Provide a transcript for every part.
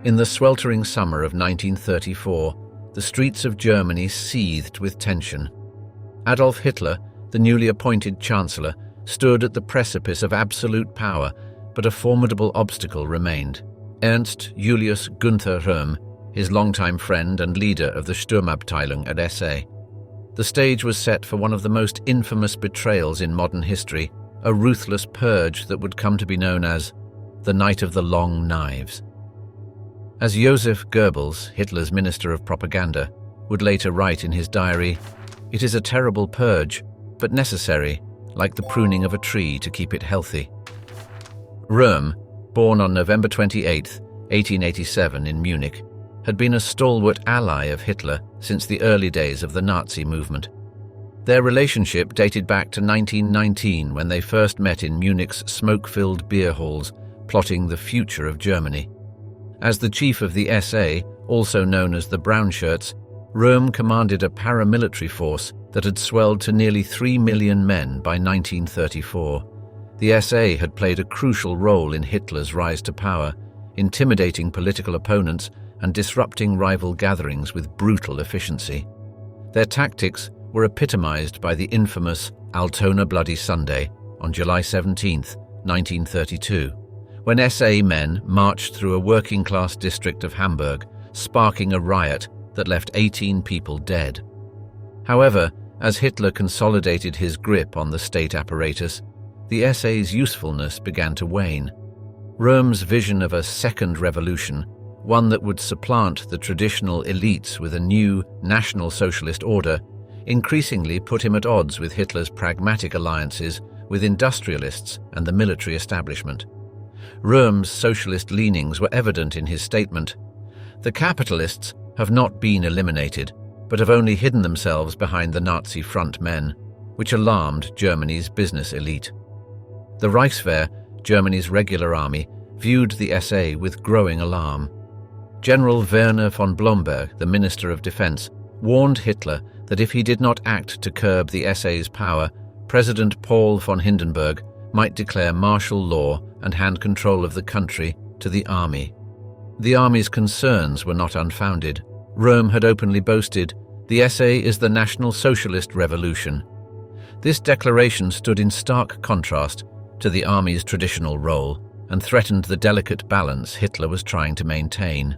In the sweltering summer of 1934, the streets of Germany seethed with tension. Adolf Hitler, the newly appointed Chancellor, stood at the precipice of absolute power, but a formidable obstacle remained. Ernst Julius Gunther Röhm, his longtime friend and leader of the Sturmabteilung at SA. The stage was set for one of the most infamous betrayals in modern history, a ruthless purge that would come to be known as the Night of the Long Knives. As Joseph Goebbels, Hitler's Minister of Propaganda, would later write in his diary, "It is a terrible purge, but necessary, like the pruning of a tree to keep it healthy." Röhm, born on November 28, 1887 in Munich, had been a stalwart ally of Hitler since the early days of the Nazi movement. Their relationship dated back to 1919 when they first met in Munich's smoke-filled beer halls, plotting the future of Germany. As the chief of the SA, also known as the Brown Shirts, Röhm commanded a paramilitary force that had swelled to nearly 3 million men by 1934. The SA had played a crucial role in Hitler's rise to power, intimidating political opponents and disrupting rival gatherings with brutal efficiency. Their tactics were epitomized by the infamous Altona Bloody Sunday on July 17, 1932, when SA men marched through a working-class district of Hamburg, sparking a riot that left 18 people dead. However, as Hitler consolidated his grip on the state apparatus, the SA's usefulness began to wane. Röhm's vision of a second revolution, one that would supplant the traditional elites with a new National Socialist order, increasingly put him at odds with Hitler's pragmatic alliances with industrialists and the military establishment. Röhm's socialist leanings were evident in his statement, "The capitalists have not been eliminated, but have only hidden themselves behind the Nazi front men," which alarmed Germany's business elite. The Reichswehr, Germany's regular army, viewed the SA with growing alarm. General Werner von Blomberg, the Minister of Defense, warned Hitler that if he did not act to curb the SA's power, President Paul von Hindenburg might declare martial law and hand control of the country to the army. The army's concerns were not unfounded. Röhm had openly boasted, "The SA is the National Socialist Revolution." This declaration stood in stark contrast to the army's traditional role and threatened the delicate balance Hitler was trying to maintain.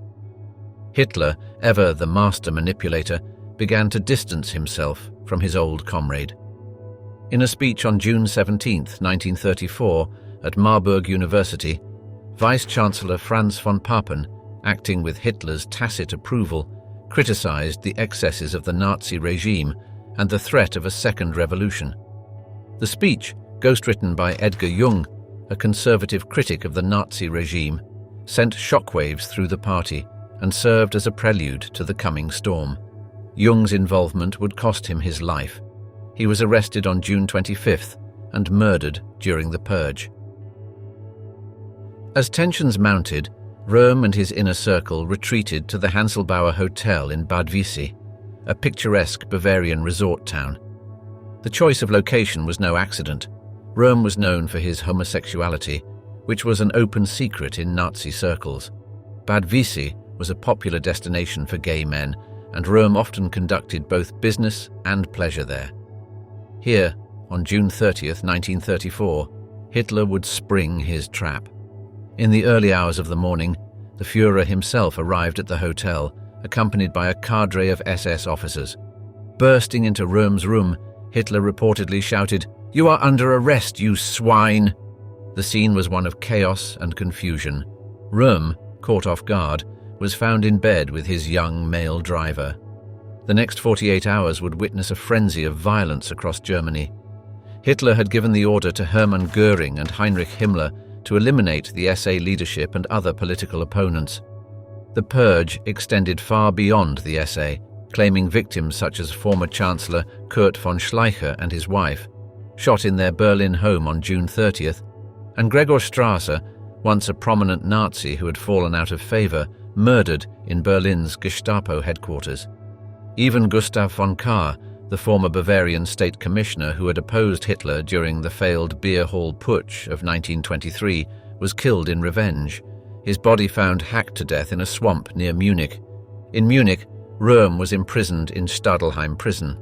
Hitler, ever the master manipulator, began to distance himself from his old comrade. In a speech on June 17, 1934, at Marburg University, Vice-Chancellor Franz von Papen, acting with Hitler's tacit approval, criticized the excesses of the Nazi regime and the threat of a second revolution. The speech, ghostwritten by Edgar Jung, a conservative critic of the Nazi regime, sent shockwaves through the party and served as a prelude to the coming storm. Jung's involvement would cost him his life. He was arrested on June 25th and murdered during the purge. As tensions mounted, Röhm and his inner circle retreated to the Hanselbauer Hotel in Bad Wiessee, a picturesque Bavarian resort town. The choice of location was no accident. Röhm was known for his homosexuality, which was an open secret in Nazi circles. Bad Wiessee was a popular destination for gay men, and Röhm often conducted both business and pleasure there. Here, on June 30, 1934, Hitler would spring his trap. In the early hours of the morning, the Führer himself arrived at the hotel, accompanied by a cadre of SS officers. Bursting into Röhm's room, Hitler reportedly shouted, "You are under arrest, you swine!" The scene was one of chaos and confusion. Röhm, caught off guard, was found in bed with his young male driver. The next 48 hours would witness a frenzy of violence across Germany. Hitler had given the order to Hermann Göring and Heinrich Himmler to eliminate the SA leadership and other political opponents. The purge extended far beyond the SA, claiming victims such as former Chancellor Kurt von Schleicher and his wife, shot in their Berlin home on June 30th, and Gregor Strasser, once a prominent Nazi who had fallen out of favor, murdered in Berlin's Gestapo headquarters. Even Gustav von Kahr, the former Bavarian state commissioner who had opposed Hitler during the failed beer hall putsch of 1923, was killed in revenge. his body found hacked to death in a swamp near Munich. In Munich, Röhm was imprisoned in Stadelheim prison.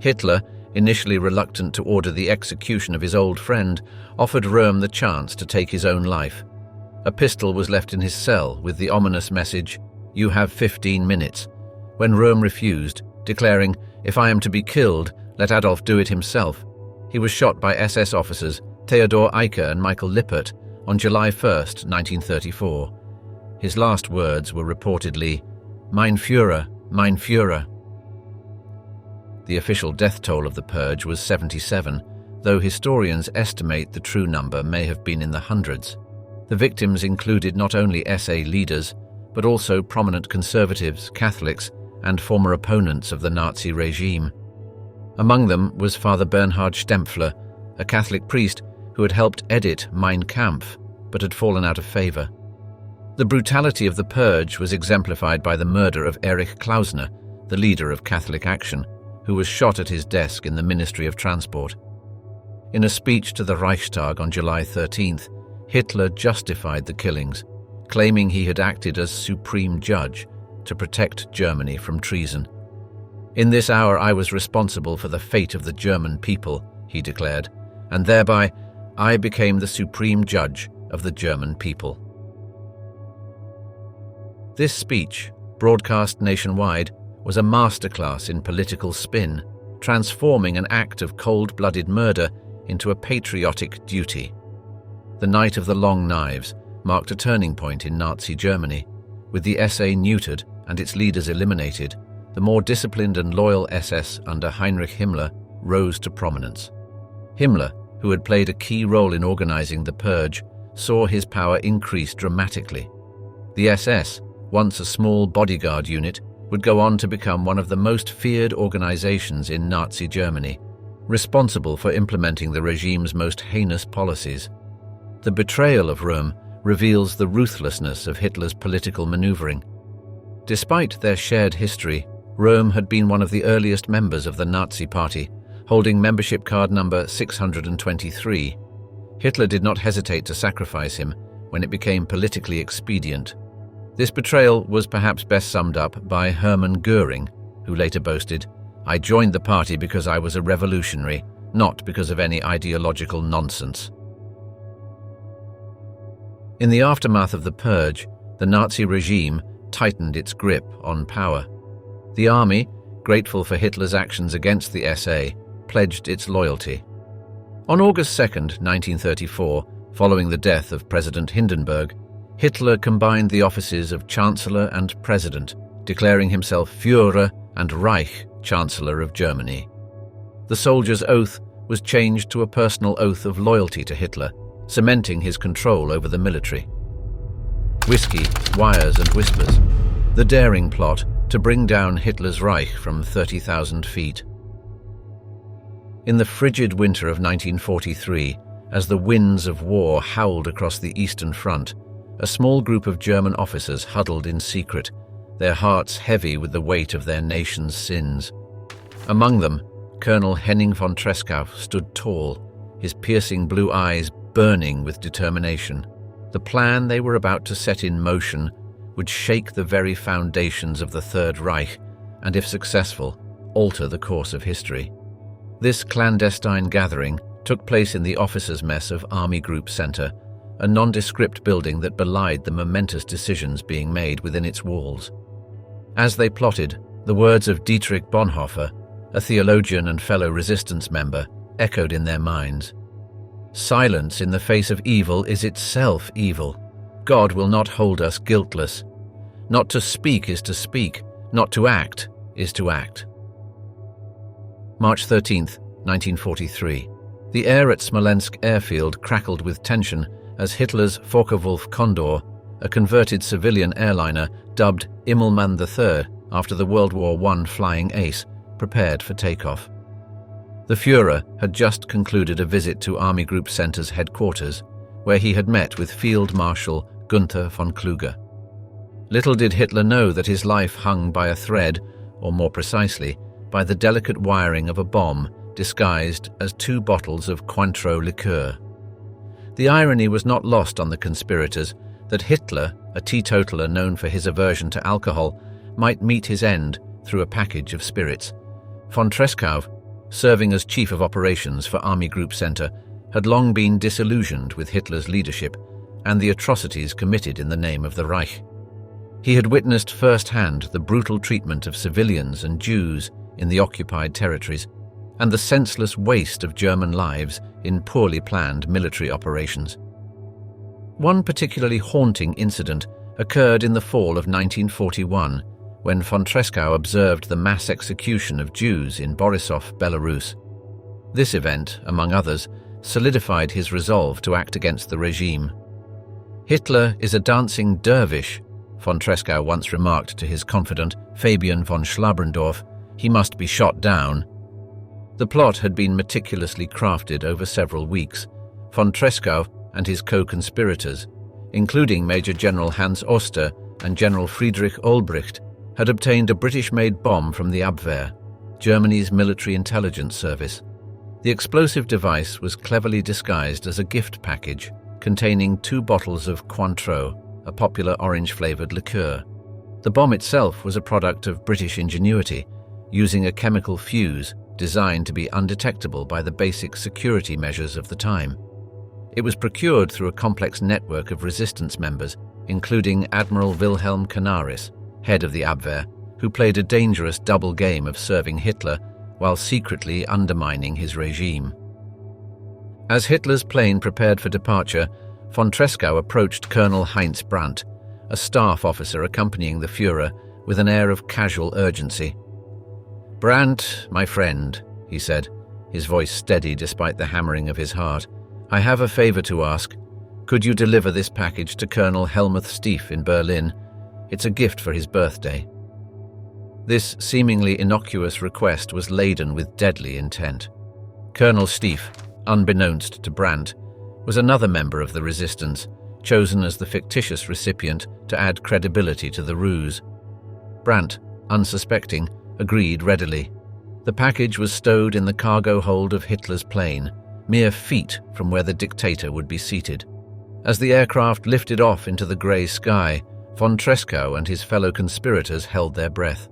Hitler, initially reluctant to order the execution of his old friend, offered Röhm the chance to take his own life. A pistol was left in his cell with the ominous message, "You have 15 minutes." When Röhm refused, declaring, "If I am to be killed, let Adolf do it himself," he was shot by SS officers Theodor Eicke and Michael Lippert on July 1, 1934. His last words were reportedly, "Mein Führer, mein Führer." The official death toll of the purge was 77, though historians estimate the true number may have been in the hundreds. The victims included not only SA leaders, but also prominent conservatives, Catholics, and former opponents of the Nazi regime. Among them was Father Bernhard Stempfler, a Catholic priest who had helped edit Mein Kampf, but had fallen out of favor. The brutality of the purge was exemplified by the murder of Erich Klausner, the leader of Catholic Action, who was shot at his desk in the Ministry of Transport. In a speech to the Reichstag on July 13th, Hitler justified the killings, claiming he had acted as supreme judge to protect Germany from treason. "In this hour I was responsible for the fate of the German people," he declared, "and thereby I became the supreme judge of the German people." This speech, broadcast nationwide, was a masterclass in political spin, transforming an act of cold-blooded murder into a patriotic duty. The Night of the Long Knives marked a turning point in Nazi Germany. With the SA neutered and its leaders eliminated, the more disciplined and loyal SS under Heinrich Himmler rose to prominence. Himmler, who had played a key role in organizing the purge, saw his power increase dramatically. The SS, once a small bodyguard unit, would go on to become one of the most feared organizations in Nazi Germany, responsible for implementing the regime's most heinous policies. The betrayal of Röhm reveals the ruthlessness of Hitler's political maneuvering. Despite their shared history, Röhm had been one of the earliest members of the Nazi Party, holding membership card number 623. Hitler did not hesitate to sacrifice him when it became politically expedient. This betrayal was perhaps best summed up by Hermann Göring, who later boasted, "I joined the party because I was a revolutionary, not because of any ideological nonsense." In the aftermath of the purge, the Nazi regime tightened its grip on power. The army, grateful for Hitler's actions against the SA, pledged its loyalty. On August 2, 1934, following the death of President Hindenburg, Hitler combined the offices of Chancellor and President, declaring himself Führer and Reich, Chancellor of Germany. The soldier's oath was changed to a personal oath of loyalty to Hitler, cementing his control over the military. Whiskey, wires and whispers. The daring plot to bring down Hitler's Reich from 30,000 feet. In the frigid winter of 1943, as the winds of war howled across the Eastern Front, a small group of German officers huddled in secret, their hearts heavy with the weight of their nation's sins. Among them, Colonel Henning von Tresckow stood tall, his piercing blue eyes burning with determination. The plan they were about to set in motion would shake the very foundations of the Third Reich and, if successful, alter the course of history. This clandestine gathering took place in the officers' mess of Army Group Center, a nondescript building that belied the momentous decisions being made within its walls. As they plotted, the words of Dietrich Bonhoeffer, a theologian and fellow resistance member, echoed in their minds. "Silence in the face of evil is itself evil. God will not hold us guiltless. Not to speak is to speak, not to act is to act." March 13, 1943. The air at Smolensk airfield crackled with tension as Hitler's Focke-Wulf Condor, a converted civilian airliner dubbed Immelmann III after the World War I flying ace, prepared for takeoff. The Führer had just concluded a visit to Army Group Center's headquarters, where he had met with Field Marshal Gunther von Kluge. Little did Hitler know that his life hung by a thread, or more precisely, by the delicate wiring of a bomb disguised as 2 bottles of Cointreau liqueur. The irony was not lost on the conspirators that Hitler, a teetotaler known for his aversion to alcohol, might meet his end through a package of spirits. Von Tresckow, serving as chief of operations for Army Group Center, had long been disillusioned with Hitler's leadership and the atrocities committed in the name of the Reich. He had witnessed firsthand the brutal treatment of civilians and Jews in the occupied territories and the senseless waste of German lives in poorly planned military operations. One particularly haunting incident occurred in the fall of 1941 when von Tresckow observed the mass execution of Jews in Borisov, Belarus. This event, among others, solidified his resolve to act against the regime. "Hitler is a dancing dervish," von Tresckow once remarked to his confidant, Fabian von Schlabrendorf. "He must be shot down." The plot had been meticulously crafted over several weeks. Von Tresckow and his co-conspirators, including Major General Hans Oster and General Friedrich Olbricht, had obtained a British-made bomb from the Abwehr, Germany's military intelligence service. The explosive device was cleverly disguised as a gift package containing 2 bottles of Cointreau, a popular orange-flavored liqueur. The bomb itself was a product of British ingenuity, using a chemical fuse designed to be undetectable by the basic security measures of the time. It was procured through a complex network of resistance members, including Admiral Wilhelm Canaris, head of the Abwehr, who played a dangerous double game of serving Hitler while secretly undermining his regime. As Hitler's plane prepared for departure, von Tresckow approached Colonel Heinz Brandt, a staff officer accompanying the Führer, with an air of casual urgency. "Brandt, my friend," he said, his voice steady despite the hammering of his heart, "I have a favor to ask. Could you deliver this package to Colonel Helmuth Stief in Berlin? It's a gift for his birthday." This seemingly innocuous request was laden with deadly intent. Colonel Stief, unbeknownst to Brandt, was another member of the resistance, chosen as the fictitious recipient to add credibility to the ruse. Brandt, unsuspecting, agreed readily. The package was stowed in the cargo hold of Hitler's plane, mere feet from where the dictator would be seated. As the aircraft lifted off into the grey sky, von Tresckow and his fellow conspirators held their breath.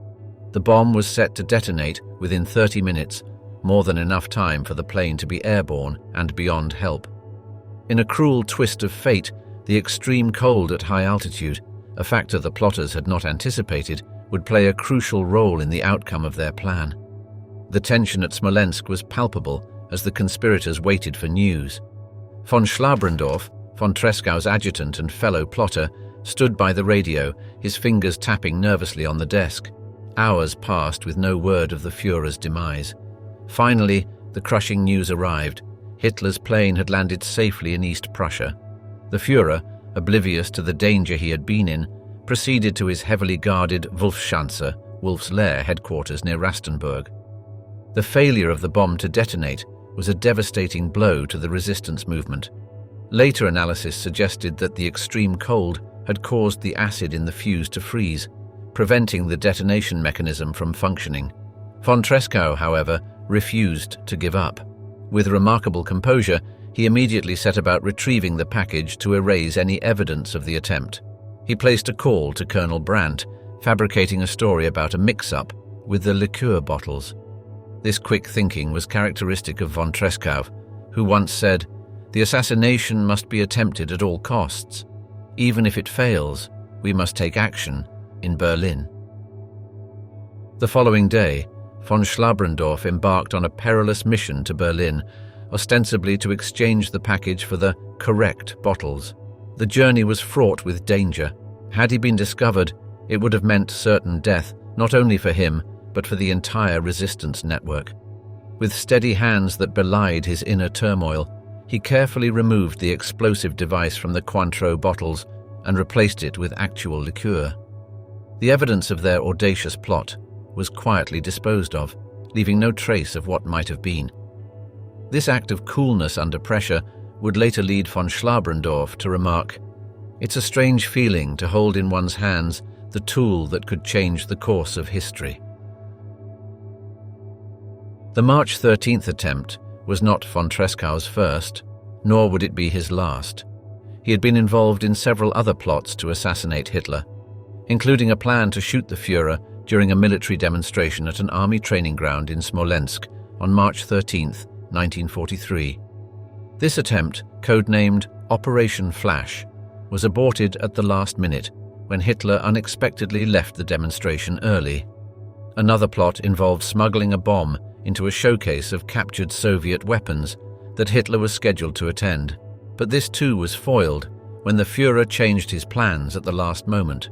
The bomb was set to detonate within 30 minutes, more than enough time for the plane to be airborne and beyond help. In a cruel twist of fate, the extreme cold at high altitude, a factor the plotters had not anticipated, would play a crucial role in the outcome of their plan. The tension at Smolensk was palpable as the conspirators waited for news. Von Schlabrendorf, von Tresckow's adjutant and fellow plotter, stood by the radio, his fingers tapping nervously on the desk. Hours passed with no word of the Führer's demise. Finally, the crushing news arrived. Hitler's plane had landed safely in East Prussia. The Führer, oblivious to the danger he had been in, proceeded to his heavily guarded Wolfschanze, Wolf's Lair headquarters near Rastenburg. The failure of the bomb to detonate was a devastating blow to the resistance movement. Later analysis suggested that the extreme cold had caused the acid in the fuse to freeze, preventing the detonation mechanism from functioning. Von Tresckow, however, refused to give up. With remarkable composure, he immediately set about retrieving the package to erase any evidence of the attempt. He placed a call to Colonel Brandt, fabricating a story about a mix-up with the liqueur bottles. This quick thinking was characteristic of von Tresckow, who once said, "The assassination must be attempted at all costs. Even if it fails, we must take action in Berlin." The following day, von Schlabrendorf embarked on a perilous mission to Berlin, ostensibly to exchange the package for the correct bottles. The journey was fraught with danger. Had he been discovered, it would have meant certain death, not only for him, but for the entire resistance network. With steady hands that belied his inner turmoil, he carefully removed the explosive device from the Cointreau bottles and replaced it with actual liqueur. The evidence of their audacious plot was quietly disposed of, leaving no trace of what might have been. This act of coolness under pressure would later lead von Schlabrendorf to remark, "It's a strange feeling to hold in one's hands the tool that could change the course of history." The March 13th attempt was not von Tresckow's first, nor would it be his last. he had been involved in several other plots to assassinate Hitler, including a plan to shoot the Führer during a military demonstration at an army training ground in Smolensk on March 13, 1943. This attempt, codenamed Operation Flash, was aborted at the last minute when Hitler unexpectedly left the demonstration early. Another plot involved smuggling a bomb into a showcase of captured Soviet weapons that Hitler was scheduled to attend, but this too was foiled when the Führer changed his plans at the last moment.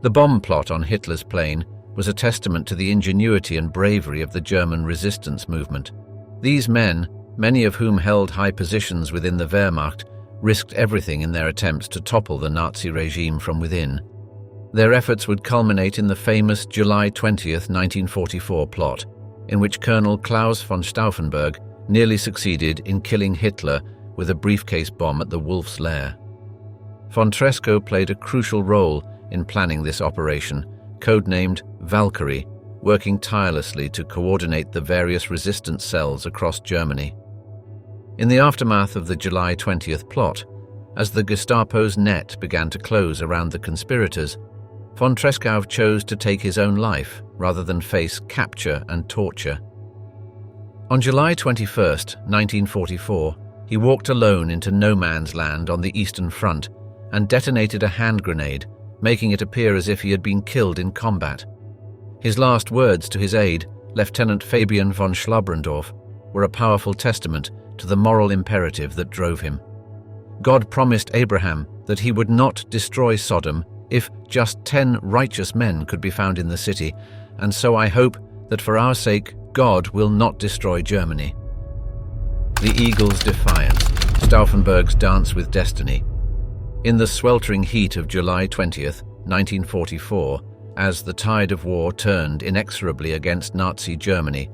The bomb plot on Hitler's plane was a testament to the ingenuity and bravery of the German resistance movement. These men, many of whom held high positions within the Wehrmacht, risked everything in their attempts to topple the Nazi regime from within. Their efforts would culminate in the famous July 20, 1944 plot, in which Colonel Klaus von Stauffenberg nearly succeeded in killing Hitler with a briefcase bomb at the Wolf's Lair. Von Tresco played a crucial role in planning this operation, codenamed Valkyrie, working tirelessly to coordinate the various resistance cells across Germany. In the aftermath of the July 20th plot, as the Gestapo's net began to close around the conspirators, von Tresckow chose to take his own life rather than face capture and torture. On July 21, 1944, he walked alone into no man's land on the Eastern Front and detonated a hand grenade, making it appear as if he had been killed in combat. His last words to his aide, Lieutenant Fabian von Schlabrendorf, were a powerful testament to the moral imperative that drove him. God promised Abraham that he would not destroy Sodom if just 10 righteous men could be found in the city, and so I hope that for our sake God will not destroy Germany. The Eagle's Defiance, Stauffenberg's Dance with Destiny. In the sweltering heat of July 20th, 1944, as the tide of war turned inexorably against Nazi Germany,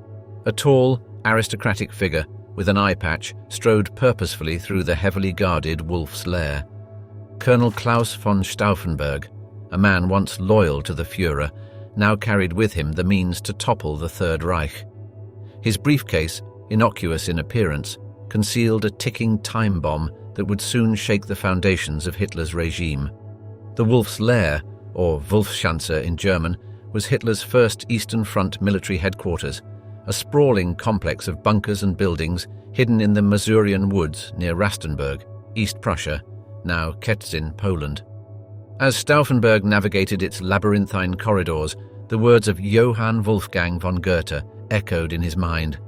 a tall, aristocratic figure with an eye patch strode purposefully through the heavily guarded Wolf's Lair. Colonel Klaus von Stauffenberg, a man once loyal to the Führer, now carried with him the means to topple the Third Reich. His briefcase, innocuous in appearance, concealed a ticking time bomb that would soon shake the foundations of Hitler's regime. The Wolf's Lair, or Wolfschanze in German, was Hitler's first Eastern Front military headquarters, a sprawling complex of bunkers and buildings hidden in the Masurian woods near Rastenburg, East Prussia, now Kętrzyn, Poland. As Stauffenberg navigated its labyrinthine corridors, the words of Johann Wolfgang von Goethe echoed in his mind.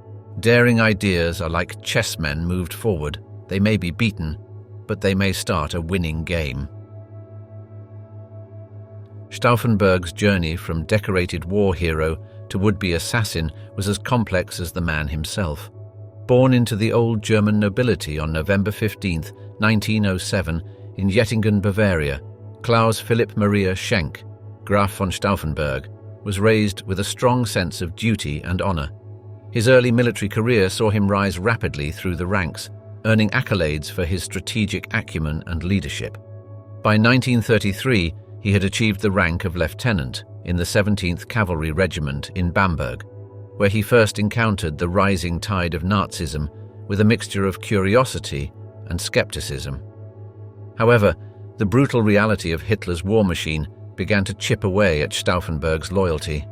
Daring ideas are like chessmen moved forward. They may be beaten, but they may start a winning game. Stauffenberg's journey from decorated war hero to would-be assassin was as complex as the man himself. Born into the old German nobility on November 15, 1907, in Jettingen, Bavaria, Klaus Philipp Maria Schenk, Graf von Stauffenberg, was raised with a strong sense of duty and honor. His early military career saw him rise rapidly through the ranks, earning accolades for his strategic acumen and leadership. By 1933, he had achieved the rank of lieutenant in the 17th Cavalry Regiment in Bamberg, where he first encountered the rising tide of Nazism with a mixture of curiosity and skepticism. However, the brutal reality of Hitler's war machine began to chip away at Stauffenberg's loyalty.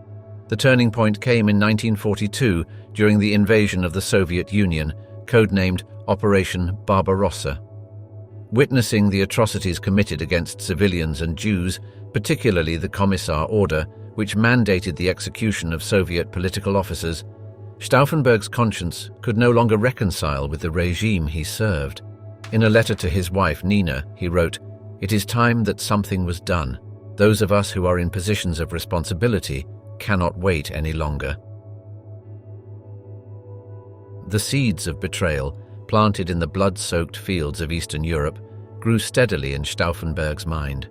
The turning point came in 1942 during the invasion of the Soviet Union, codenamed Operation Barbarossa. Witnessing the atrocities committed against civilians and Jews, particularly the Commissar Order, which mandated the execution of Soviet political officers, Stauffenberg's conscience could no longer reconcile with the regime he served. In a letter to his wife Nina, he wrote, "It is time that something was done. Those of us who are in positions of responsibility cannot wait any longer." The seeds of betrayal, planted in the blood-soaked fields of Eastern Europe, grew steadily in Stauffenberg's mind.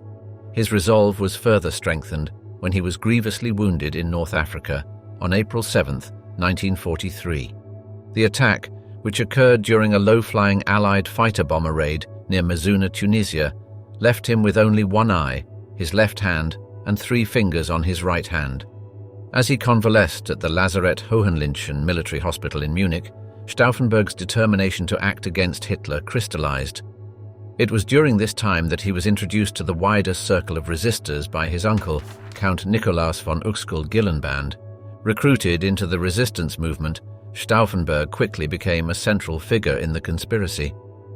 His resolve was further strengthened when he was grievously wounded in North Africa on April 7, 1943. The attack, which occurred during a low-flying Allied fighter bomber raid near Mazuna, Tunisia, left him with only one eye, his left hand, and 3 fingers on his right hand. As he convalesced at the Lazarett Hohenlinchen military hospital in Munich, Stauffenberg's determination to act against Hitler crystallized. It was during this time that he was introduced to the wider circle of resistors by his uncle, Count Nikolaus von Uexkll-Gyllenband. Recruited into the resistance movement, Stauffenberg quickly became a central figure in the conspiracy.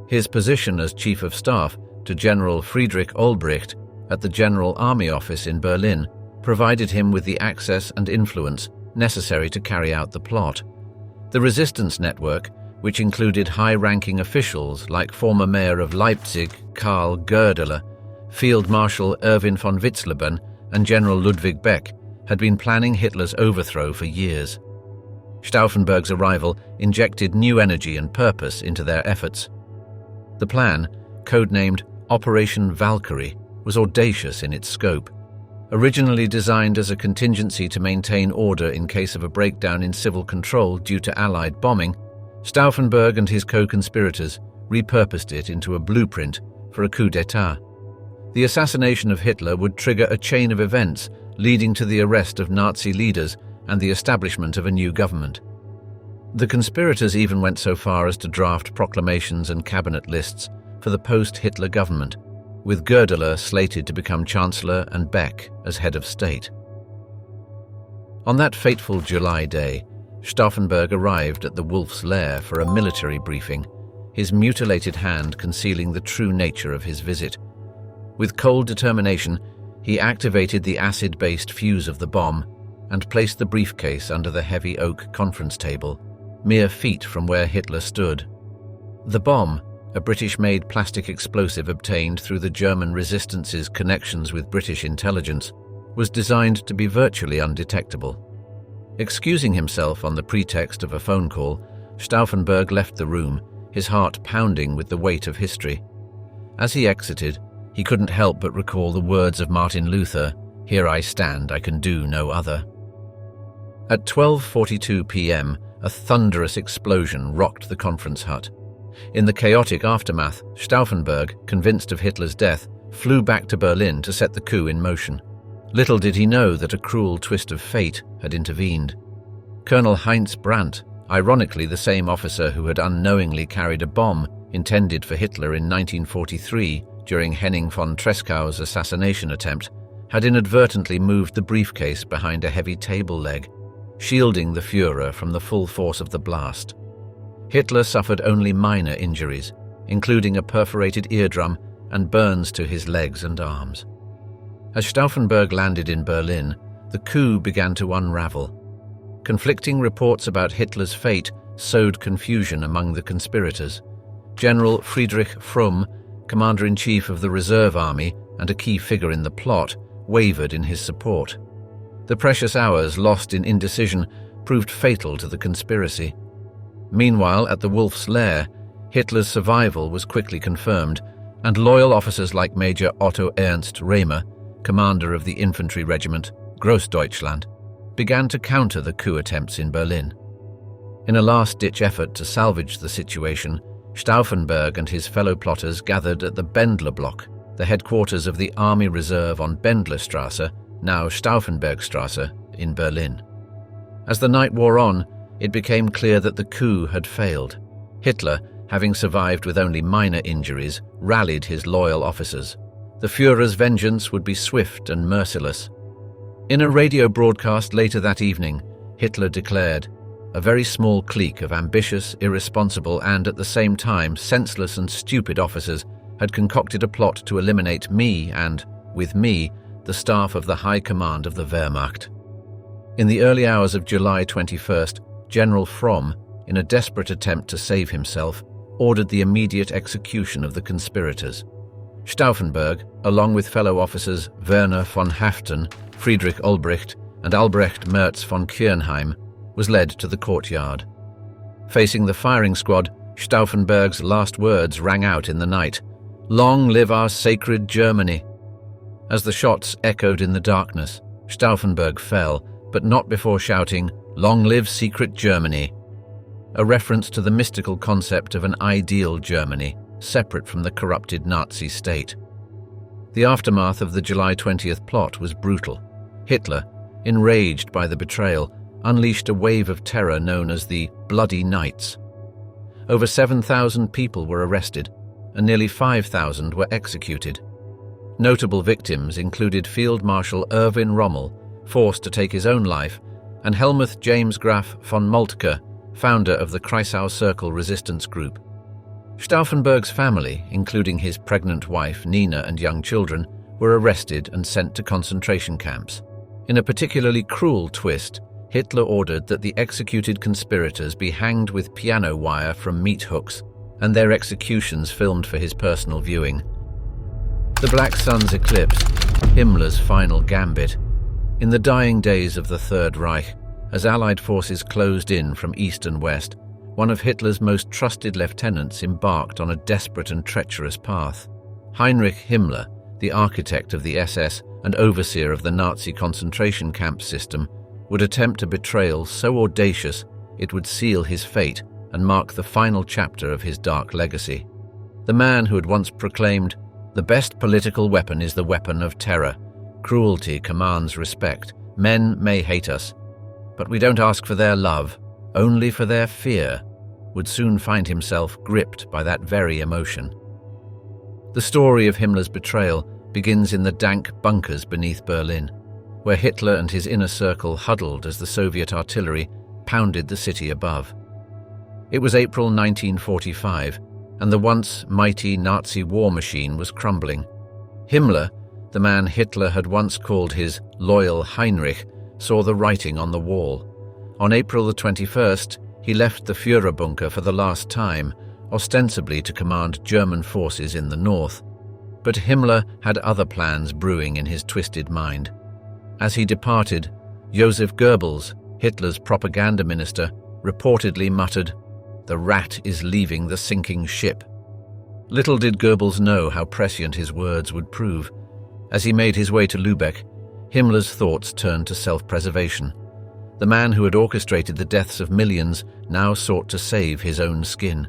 His position as Chief of Staff to General Friedrich Olbricht at the General Army Office in Berlin provided him with the access and influence necessary to carry out the plot. The resistance network, which included high-ranking officials like former mayor of Leipzig, Karl Goerdeler, Field Marshal Erwin von Witzleben, and General Ludwig Beck, had been planning Hitler's overthrow for years. Stauffenberg's arrival injected new energy and purpose into their efforts. The plan, codenamed Operation Valkyrie, was audacious in its scope. Originally designed as a contingency to maintain order in case of a breakdown in civil control due to Allied bombing, Stauffenberg and his co-conspirators repurposed it into a blueprint for a coup d'état. The assassination of Hitler would trigger a chain of events leading to the arrest of Nazi leaders and the establishment of a new government. The conspirators even went so far as to draft proclamations and cabinet lists for the post-Hitler government, with Goerdeler slated to become Chancellor and Beck as head of state. On that fateful July day, Stauffenberg arrived at the Wolf's Lair for a military briefing, his mutilated hand concealing the true nature of his visit. With cold determination, he activated the acid-based fuse of the bomb and placed the briefcase under the heavy oak conference table, mere feet from where Hitler stood. The bomb, a British-made plastic explosive obtained through the German resistance's connections with British intelligence, was designed to be virtually undetectable. Excusing himself on the pretext of a phone call, Stauffenberg left the room, his heart pounding with the weight of history. As he exited, he couldn't help but recall the words of Martin Luther, "Here I stand, I can do no other." At 12:42 p.m., a thunderous explosion rocked the conference hut. In the chaotic aftermath, Stauffenberg, convinced of Hitler's death, flew back to Berlin to set the coup in motion. Little did he know that a cruel twist of fate had intervened. Colonel Heinz Brandt, ironically the same officer who had unknowingly carried a bomb intended for Hitler in 1943 during Henning von Trescow's assassination attempt, had inadvertently moved the briefcase behind a heavy table leg, shielding the Führer from the full force of the blast. Hitler suffered only minor injuries, including a perforated eardrum and burns to his legs and arms. As Stauffenberg landed in Berlin, the coup began to unravel. Conflicting reports about Hitler's fate sowed confusion among the conspirators. General Friedrich Röhm, commander-in-chief of the Reserve Army and a key figure in the plot, wavered in his support. The precious hours lost in indecision proved fatal to the conspiracy. Meanwhile, at the Wolf's Lair, Hitler's survival was quickly confirmed, and loyal officers like Major Otto Ernst Röhm, commander of the infantry regiment, Großdeutschland, began to counter the coup attempts in Berlin. In a last-ditch effort to salvage the situation, Stauffenberg and his fellow plotters gathered at the Bendler Block, the headquarters of the Army Reserve on Bendlerstrasse, now Stauffenbergstrasse, in Berlin. As the night wore on, it became clear that the coup had failed. Hitler, having survived with only minor injuries, rallied his loyal officers. The Führer's vengeance would be swift and merciless. In a radio broadcast later that evening, Hitler declared, "A very small clique of ambitious, irresponsible and, at the same time, senseless and stupid officers had concocted a plot to eliminate me and, with me, the staff of the High Command of the Wehrmacht." In the early hours of July 21st, General Fromm, in a desperate attempt to save himself, ordered the immediate execution of the conspirators. Stauffenberg, along with fellow officers Werner von Haften, Friedrich Olbricht, and Albrecht Merz von Kirnheim, was led to the courtyard. Facing the firing squad, Stauffenberg's last words rang out in the night, "Long live our sacred Germany!" As the shots echoed in the darkness, Stauffenberg fell, but not before shouting, "Long live secret Germany!" a reference to the mystical concept of an ideal Germany, separate from the corrupted Nazi state. The aftermath of the July 20th plot was brutal. Hitler, enraged by the betrayal, unleashed a wave of terror known as the Bloody Nights. Over 7,000 people were arrested, and nearly 5,000 were executed. Notable victims included Field Marshal Erwin Rommel, forced to take his own life, and Helmuth James Graf von Moltke, founder of the Kreisau Circle resistance group. Stauffenberg's family, including his pregnant wife Nina and young children, were arrested and sent to concentration camps. In a particularly cruel twist, Hitler ordered that the executed conspirators be hanged with piano wire from meat hooks, and their executions filmed for his personal viewing. The Black Sun's eclipse, Himmler's final gambit. In the dying days of the Third Reich, as Allied forces closed in from east and west, one of Hitler's most trusted lieutenants embarked on a desperate and treacherous path. Heinrich Himmler, the architect of the SS and overseer of the Nazi concentration camp system, would attempt a betrayal so audacious it would seal his fate and mark the final chapter of his dark legacy. The man who had once proclaimed, "The best political weapon is the weapon of terror. Cruelty commands respect. Men may hate us, but we don't ask for their love, only for their fear," would soon find himself gripped by that very emotion. The story of Himmler's betrayal begins in the dank bunkers beneath Berlin, where Hitler and his inner circle huddled as the Soviet artillery pounded the city above. It was April 1945, and the once mighty Nazi war machine was crumbling. Himmler, the man Hitler had once called his loyal Heinrich, saw the writing on the wall. On April the 21st, he left the Führer bunker for the last time, ostensibly to command German forces in the north. But Himmler had other plans brewing in his twisted mind. As he departed, Joseph Goebbels, Hitler's propaganda minister, reportedly muttered, "The rat is leaving the sinking ship." Little did Goebbels know how prescient his words would prove. As he made his way to Lübeck, Himmler's thoughts turned to self-preservation. The man who had orchestrated the deaths of millions now sought to save his own skin.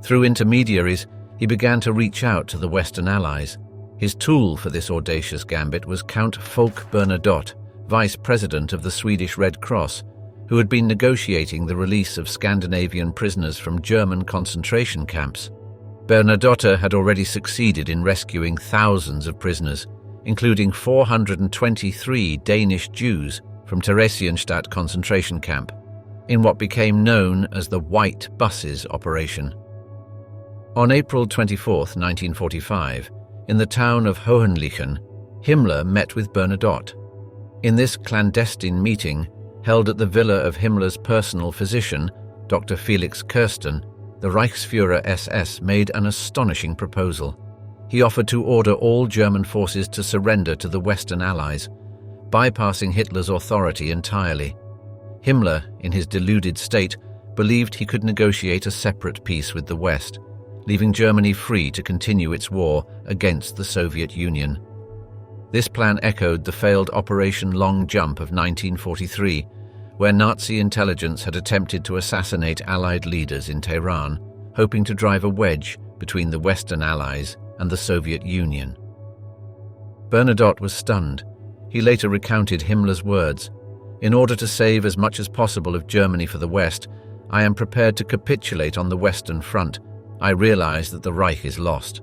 Through intermediaries, he began to reach out to the Western Allies. His tool for this audacious gambit was Count Folke Bernadotte, vice president of the Swedish Red Cross, who had been negotiating the release of Scandinavian prisoners from German concentration camps. Bernadotte had already succeeded in rescuing thousands of prisoners, including 423 Danish Jews from Theresienstadt concentration camp, in what became known as the White Buses operation. On April 24, 1945, in the town of Hohenlichen, Himmler met with Bernadotte. In this clandestine meeting, held at the villa of Himmler's personal physician, Dr. Felix Kirsten, the Reichsführer SS made an astonishing proposal. He offered to order all German forces to surrender to the Western Allies, bypassing Hitler's authority entirely. Himmler, in his deluded state, believed he could negotiate a separate peace with the West, leaving Germany free to continue its war against the Soviet Union. This plan echoed the failed Operation Long Jump of 1943, where Nazi intelligence had attempted to assassinate Allied leaders in Tehran, hoping to drive a wedge between the Western Allies and the Soviet Union. Bernadotte was stunned. He later recounted Himmler's words, "In order to save as much as possible of Germany for the West, I am prepared to capitulate on the Western Front. I realize that the Reich is lost."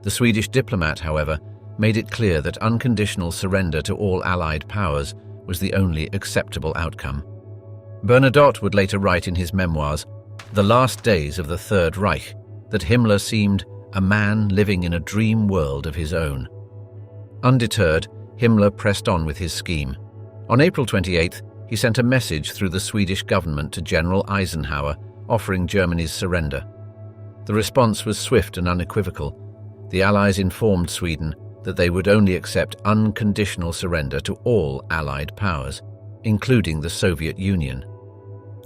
The Swedish diplomat, however, made it clear that unconditional surrender to all Allied powers was the only acceptable outcome. Bernadotte would later write in his memoirs, "The Last Days of the Third Reich," that Himmler seemed a man living in a dream world of his own. Undeterred, Himmler pressed on with his scheme. On April 28th, he sent a message through the Swedish government to General Eisenhower, offering Germany's surrender. The response was swift and unequivocal. The Allies informed Sweden that they would only accept unconditional surrender to all Allied powers, including the Soviet Union.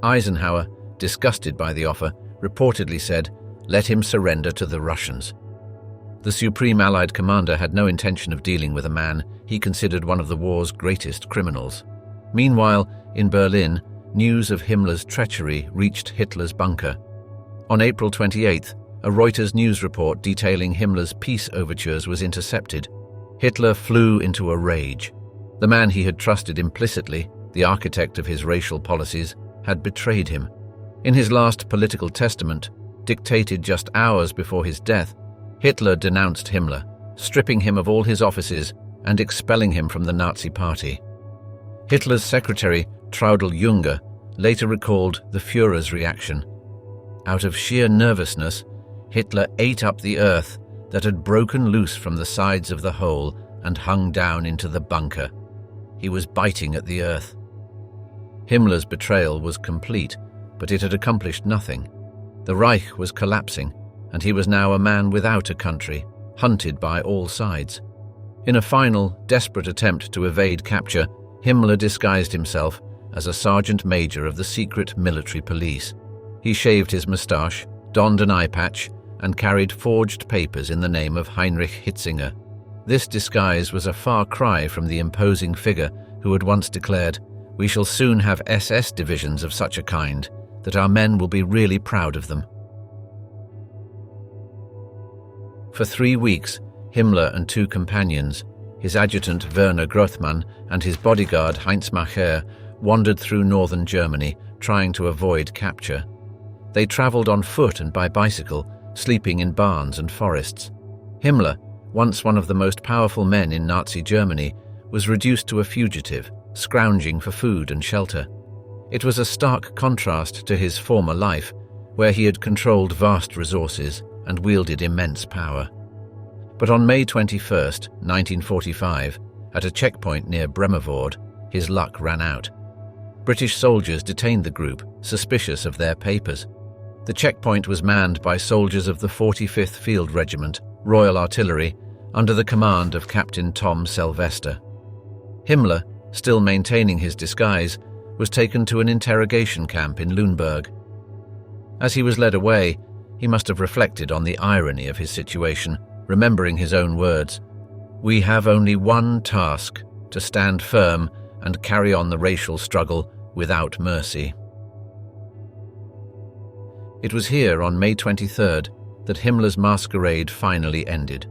Eisenhower, disgusted by the offer, reportedly said, "Let him surrender to the Russians." The Supreme Allied commander had no intention of dealing with a man he considered one of the war's greatest criminals. Meanwhile, in Berlin, news of Himmler's treachery reached Hitler's bunker. On April 28th, a Reuters news report detailing Himmler's peace overtures was intercepted. Hitler flew into a rage. The man he had trusted implicitly, the architect of his racial policies, had betrayed him. In his last political testament, dictated just hours before his death, Hitler denounced Himmler, stripping him of all his offices and expelling him from the Nazi Party. Hitler's secretary, Traudl Junge, later recalled the Führer's reaction. Out of sheer nervousness, Hitler ate up the earth that had broken loose from the sides of the hole and hung down into the bunker. He was biting at the earth. Himmler's betrayal was complete, but it had accomplished nothing. The Reich was collapsing, and he was now a man without a country, hunted by all sides. In a final, desperate attempt to evade capture, Himmler disguised himself as a sergeant major of the secret military police. He shaved his moustache, donned an eye patch, and carried forged papers in the name of Heinrich Hitzinger. This disguise was a far cry from the imposing figure who had once declared, "We shall soon have SS divisions of such a kind that our men will be really proud of them." For 3 weeks, Himmler and 2 companions, his adjutant Werner Grothmann and his bodyguard Heinz Macher, wandered through northern Germany, trying to avoid capture. They travelled on foot and by bicycle, sleeping in barns and forests. Himmler, once one of the most powerful men in Nazi Germany, was reduced to a fugitive, scrounging for food and shelter. It was a stark contrast to his former life, where he had controlled vast resources and wielded immense power. But on May 21, 1945, at a checkpoint near Bremervord, his luck ran out. British soldiers detained the group, suspicious of their papers. The checkpoint was manned by soldiers of the 45th Field Regiment, Royal Artillery, under the command of Captain Tom Sylvester. Himmler, still maintaining his disguise, was taken to an interrogation camp in Lüneburg. As he was led away, he must have reflected on the irony of his situation, remembering his own words, "We have only one task, to stand firm and carry on the racial struggle without mercy." It was here on May 23rd that Himmler's masquerade finally ended.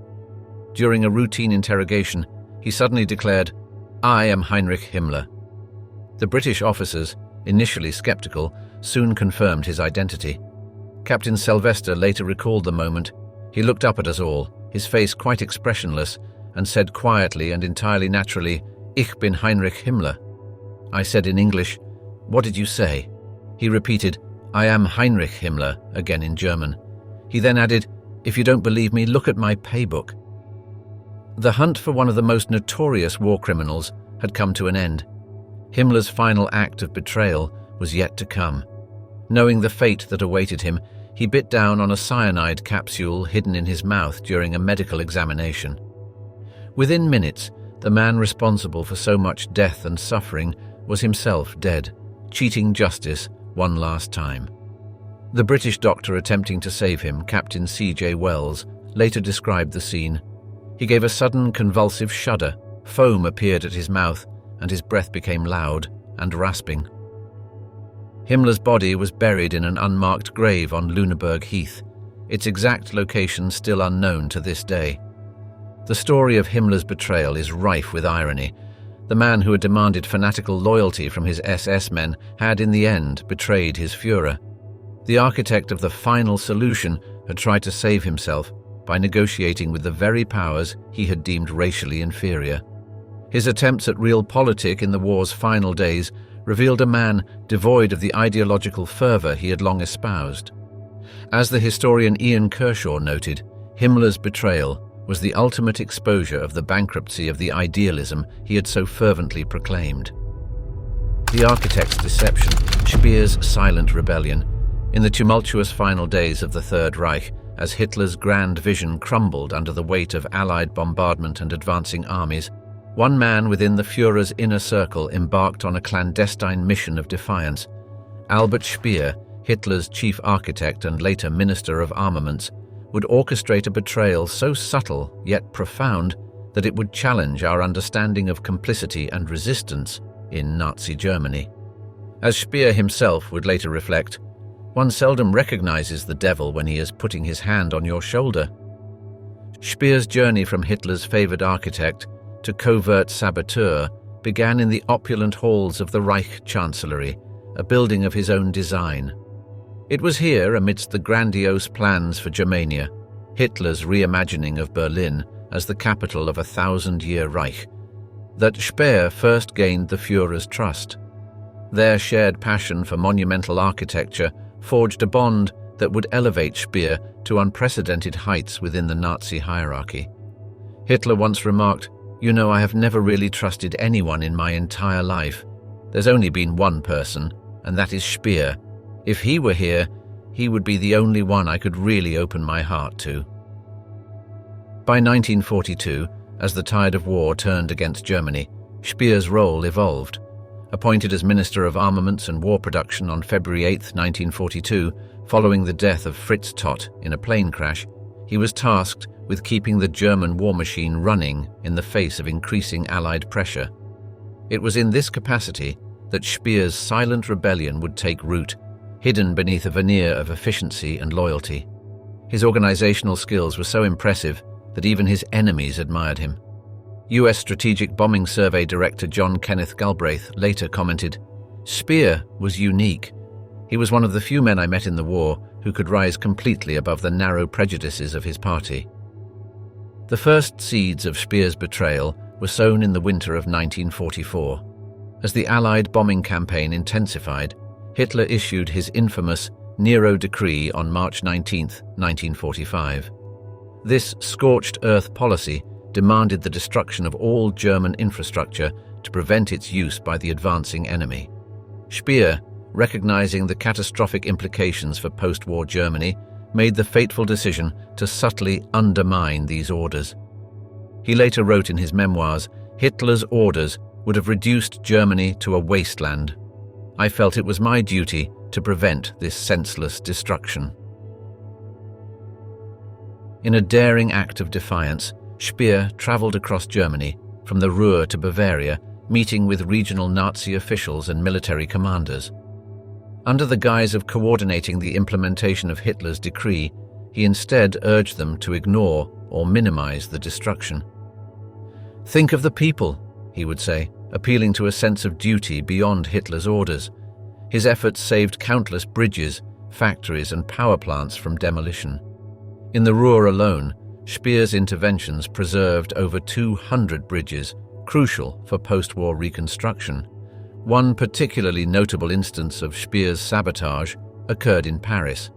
During a routine interrogation, he suddenly declared, "I am Heinrich Himmler." The British officers, initially skeptical, soon confirmed his identity. Captain Sylvester later recalled the moment. He looked up at us all, his face quite expressionless, and said quietly and entirely naturally, "Ich bin Heinrich Himmler." I said in English, "What did you say?" He repeated, "I am Heinrich Himmler," again in German. He then added, "If you don't believe me, look at my paybook." The hunt for one of the most notorious war criminals had come to an end. Himmler's final act of betrayal was yet to come. Knowing the fate that awaited him, he bit down on a cyanide capsule hidden in his mouth during a medical examination. Within minutes, the man responsible for so much death and suffering was himself dead, cheating justice one last time. The British doctor attempting to save him, Captain C.J. Wells, later described the scene. He gave a sudden convulsive shudder, foam appeared at his mouth, and his breath became loud and rasping. Himmler's body was buried in an unmarked grave on Lüneburg Heath, its exact location still unknown to this day. The story of Himmler's betrayal is rife with irony. The man who had demanded fanatical loyalty from his SS men had in the end betrayed his Führer. The architect of the final solution had tried to save himself by negotiating with the very powers he had deemed racially inferior. His attempts at realpolitik in the war's final days revealed a man devoid of the ideological fervor he had long espoused. As the historian Ian Kershaw noted, Himmler's betrayal was the ultimate exposure of the bankruptcy of the idealism he had so fervently proclaimed. The architect's deception, Speer's silent rebellion, in the tumultuous final days of the Third Reich, as Hitler's grand vision crumbled under the weight of Allied bombardment and advancing armies, one man within the Führer's inner circle embarked on a clandestine mission of defiance. Albert Speer, Hitler's chief architect and later Minister of Armaments, would orchestrate a betrayal so subtle yet profound that it would challenge our understanding of complicity and resistance in Nazi Germany. As Speer himself would later reflect, "One seldom recognizes the devil when he is putting his hand on your shoulder." Speer's journey from Hitler's favored architect to covert saboteur began in the opulent halls of the Reich Chancellery, a building of his own design. It was here, amidst the grandiose plans for Germania, Hitler's reimagining of Berlin as the capital of a 1,000-year Reich, that Speer first gained the Führer's trust. Their shared passion for monumental architecture forged a bond that would elevate Speer to unprecedented heights within the Nazi hierarchy. Hitler once remarked, "You know, I have never really trusted anyone in my entire life. There's only been one person, and that is Speer. If he were here, he would be the only one I could really open my heart to." By 1942, as the tide of war turned against Germany, Speer's role evolved. Appointed as Minister of Armaments and War Production on February 8, 1942, following the death of Fritz Todt in a plane crash, he was tasked with keeping the German war machine running in the face of increasing Allied pressure. It was in this capacity that Speer's silent rebellion would take root, hidden beneath a veneer of efficiency and loyalty. His organizational skills were so impressive that even his enemies admired him. U.S. Strategic Bombing Survey Director John Kenneth Galbraith later commented, "Speer was unique. He was one of the few men I met in the war who could rise completely above the narrow prejudices of his party." The first seeds of Speer's betrayal were sown in the winter of 1944. As the Allied bombing campaign intensified, Hitler issued his infamous Nero Decree on March 19, 1945. This scorched earth policy demanded the destruction of all German infrastructure to prevent its use by the advancing enemy. Speer, recognizing the catastrophic implications for post-war Germany, made the fateful decision to subtly undermine these orders. He later wrote in his memoirs, "Hitler's orders would have reduced Germany to a wasteland. I felt it was my duty to prevent this senseless destruction." In a daring act of defiance, Speer traveled across Germany, from the Ruhr to Bavaria, meeting with regional Nazi officials and military commanders. Under the guise of coordinating the implementation of Hitler's decree, he instead urged them to ignore or minimize the destruction. "Think of the people," he would say, appealing to a sense of duty beyond Hitler's orders. His efforts saved countless bridges, factories, and power plants from demolition. In the Ruhr alone, Speer's interventions preserved over 200 bridges, crucial for post-war reconstruction. One particularly notable instance of Speer's sabotage occurred in Paris,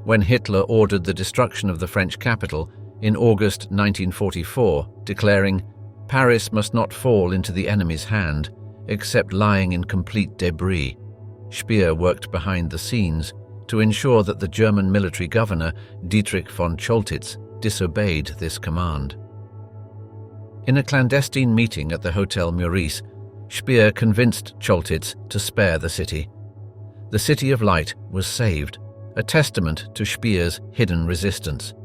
when Hitler ordered the destruction of the French capital in August 1944, declaring, "Paris must not fall into the enemy's hand, except lying in complete debris." Speer worked behind the scenes to ensure that the German military governor, Dietrich von Choltitz, disobeyed this command. In a clandestine meeting at the Hotel Meurice, Speer convinced Choltitz to spare the city. The City of Light was saved, a testament to Speer's hidden resistance.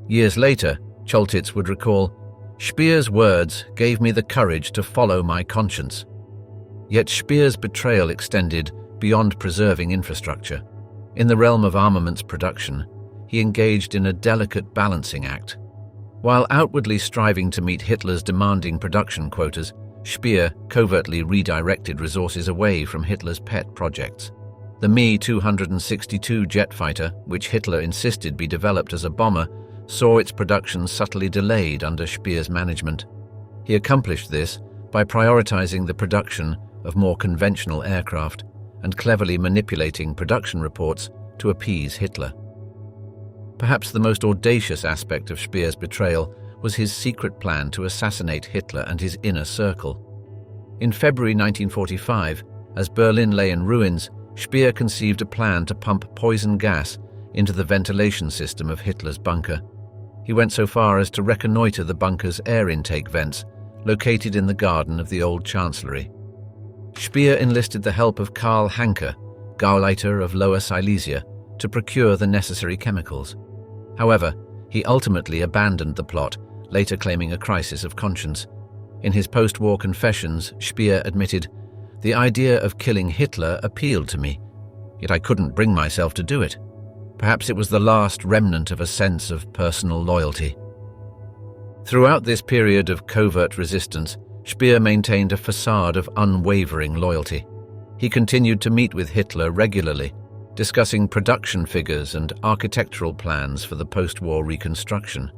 Years later, Choltitz would recall, "Speer's words gave me the courage to follow my conscience." Yet Speer's betrayal extended beyond preserving infrastructure. In the realm of armaments production, he engaged in a delicate balancing act. While outwardly striving to meet Hitler's demanding production quotas, Speer covertly redirected resources away from Hitler's pet projects. The Me-262 jet fighter, which Hitler insisted be developed as a bomber, saw its production subtly delayed under Speer's management. He accomplished this by prioritizing the production of more conventional aircraft and cleverly manipulating production reports to appease Hitler. Perhaps the most audacious aspect of Speer's betrayal was his secret plan to assassinate Hitler and his inner circle. In February 1945, as Berlin lay in ruins, Speer conceived a plan to pump poison gas into the ventilation system of Hitler's bunker. He went so far as to reconnoiter the bunker's air intake vents, located in the garden of the old chancellery. Speer enlisted the help of Karl Hanke, Gauleiter of Lower Silesia, to procure the necessary chemicals. However, he ultimately abandoned the plot, later claiming a crisis of conscience. In his post-war confessions, Speer admitted, "The idea of killing Hitler appealed to me, yet I couldn't bring myself to do it. Perhaps it was the last remnant of a sense of personal loyalty." Throughout this period of covert resistance, Speer maintained a facade of unwavering loyalty. He continued to meet with Hitler regularly, discussing production figures and architectural plans for the post-war reconstruction.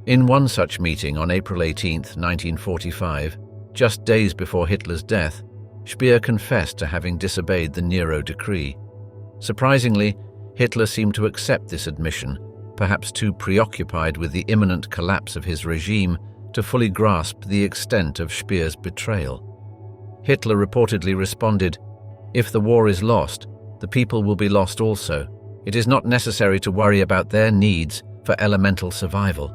In one such meeting on April 18, 1945, just days before Hitler's death, Speer confessed to having disobeyed the Nero decree. Surprisingly, Hitler seemed to accept this admission, perhaps too preoccupied with the imminent collapse of his regime to fully grasp the extent of Speer's betrayal. Hitler reportedly responded, "If the war is lost, the people will be lost also. It is not necessary to worry about their needs for elemental survival."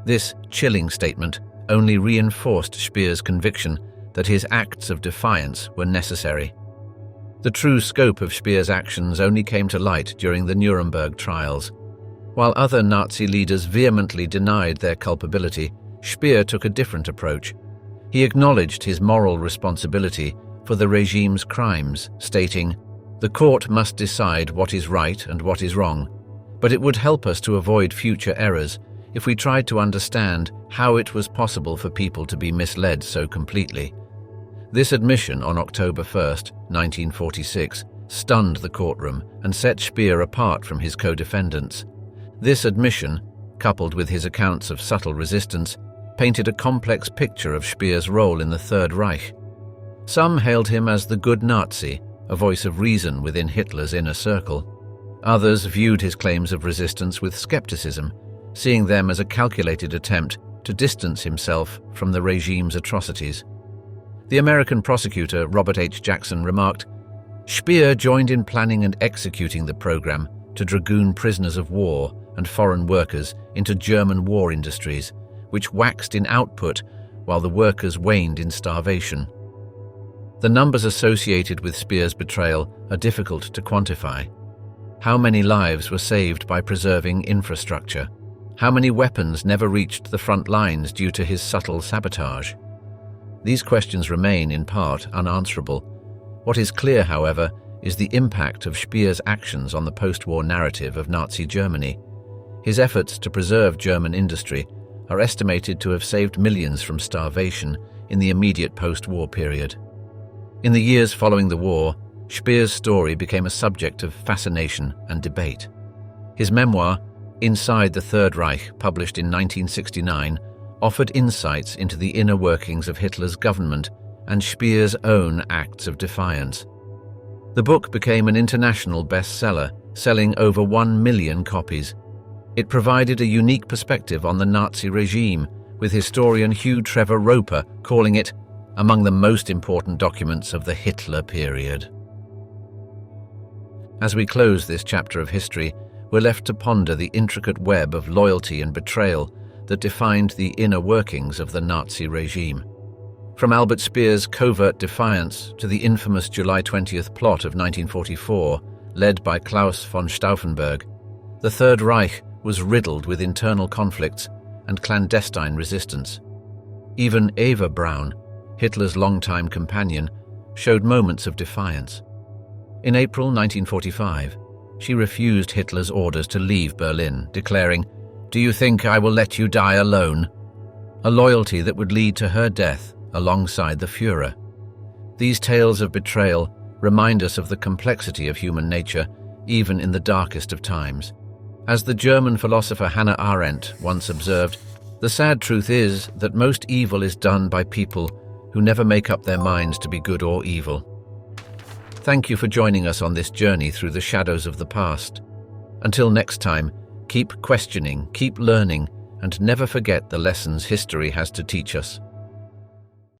This chilling statement only reinforced Speer's conviction that his acts of defiance were necessary. The true scope of Speer's actions only came to light during the Nuremberg trials. While other Nazi leaders vehemently denied their culpability, Speer took a different approach. He acknowledged his moral responsibility for the regime's crimes, stating, "The court must decide what is right and what is wrong, but it would help us to avoid future errors if we tried to understand how it was possible for people to be misled so completely." This admission on October 1, 1946, stunned the courtroom and set Speer apart from his co-defendants. This admission, coupled with his accounts of subtle resistance, painted a complex picture of Speer's role in the Third Reich. Some hailed him as the good Nazi, a voice of reason within Hitler's inner circle. Others viewed his claims of resistance with skepticism, seeing them as a calculated attempt to distance himself from the regime's atrocities. The American prosecutor Robert H. Jackson remarked, "Speer joined in planning and executing the program to dragoon prisoners of war and foreign workers into German war industries, which waxed in output while the workers waned in starvation." The numbers associated with Speer's betrayal are difficult to quantify. How many lives were saved by preserving infrastructure? How many weapons never reached the front lines due to his subtle sabotage? These questions remain, in part, unanswerable. What is clear, however, is the impact of Speer's actions on the post-war narrative of Nazi Germany. His efforts to preserve German industry are estimated to have saved millions from starvation in the immediate post-war period. In the years following the war, Speer's story became a subject of fascination and debate. His memoir, Inside the Third Reich, published in 1969, offered insights into the inner workings of Hitler's government and Speer's own acts of defiance. The book became an international bestseller, selling over 1 million copies. It provided a unique perspective on the Nazi regime, with historian Hugh Trevor Roper calling it among the most important documents of the Hitler period. As we close this chapter of history, we're left to ponder the intricate web of loyalty and betrayal that defined the inner workings of the Nazi regime. From Albert Speer's covert defiance to the infamous July 20th plot of 1944, led by Klaus von Stauffenberg, the Third Reich was riddled with internal conflicts and clandestine resistance. Even Eva Braun, Hitler's longtime companion, showed moments of defiance. In April 1945, she refused Hitler's orders to leave Berlin, declaring, "Do you think I will let you die alone?" A loyalty that would lead to her death alongside the Führer. These tales of betrayal remind us of the complexity of human nature, even in the darkest of times. As the German philosopher Hannah Arendt once observed, the sad truth is that most evil is done by people who never make up their minds to be good or evil. Thank you for joining us on this journey through the shadows of the past. Until next time, keep questioning, keep learning, and never forget the lessons history has to teach us.